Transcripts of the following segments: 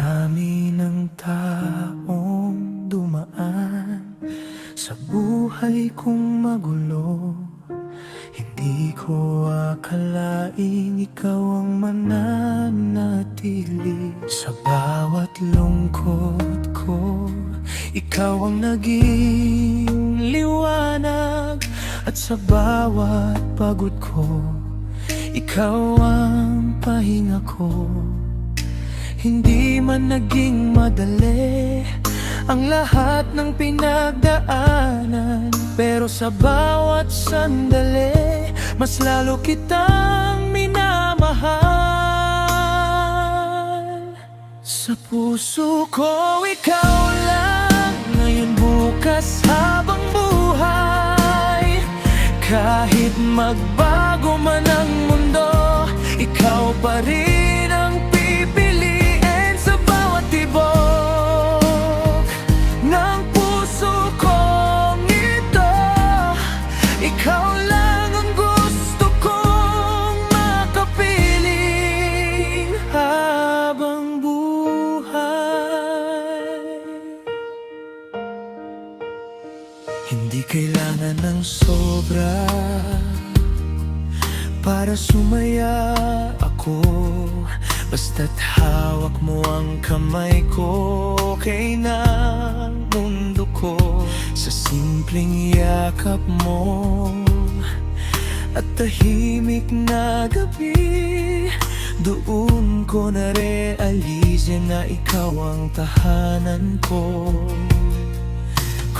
dami ng taong dumaan sa buhay kong magulo, hindi ko akalaing ikaw ang mananatili. Sa bawat lungkot ko, ikaw ang naging liwanag. At sa bawat pagod ko, ikaw ang pahinga ko. Hindi man naging madali ang lahat ng pinagdaanan, pero sa bawat sandali, mas lalo kitang minamahal. Sa puso ko, ikaw lang, ngayon, bukas, habang buhay. Kahit magbago man ang mundo, ikaw pa rin ang pipiliin sa bawat tibok ng puso kong ito. Ikaw lang ang gusto kong makapiling habang buhay. Hindi kailangan ng sobra para sumaya ako, basta't hawak mo ang kamay ko, okay na ang mundo ko. Sa simpleng yakap mo at tahimik na gabi, doon ko narealize na ikaw ang tahanan ko.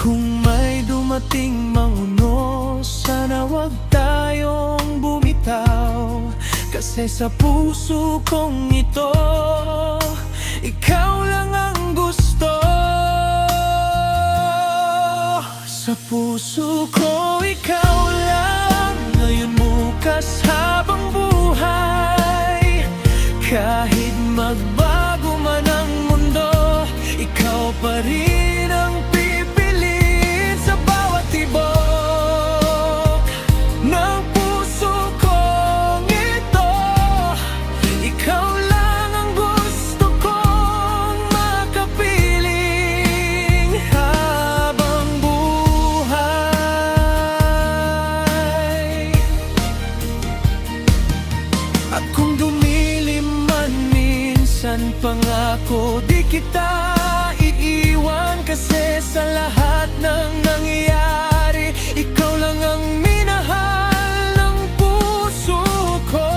Kung may dumating manguno, sana wag tayong bumitaw, kasi sa puso kong ito, ikaw lang ang gusto. Sa puso ko, ikaw lang, ngayon, bukas, habang buhay. Kahit magbago man ang mundo, ikaw pa rin ang pipiliin sa bawat tibok ng puso kong ito. Ikaw lang ang gusto kong makapiling habang buhay. At kung dumilim man minsan, pangako di kita iiwan, kasi sa lahat ng nangyayari, ikaw lang ang minahal ng puso ko.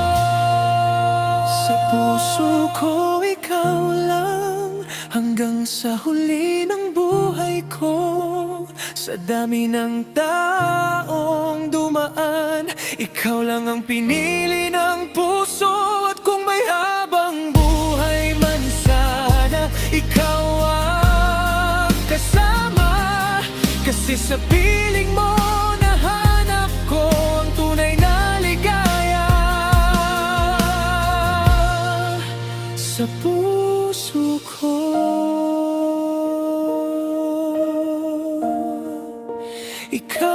Sa puso ko, ikaw lang, hanggang sa huli ng buhay ko. Sa dami ng taong dumaan, ikaw lang ang pinili ng puso. At kung may habang buhay man sana, ikaw ang kasama, kasi sa piling mo nahanap ko ang tunay na ligaya. Sa puso ko, ikaw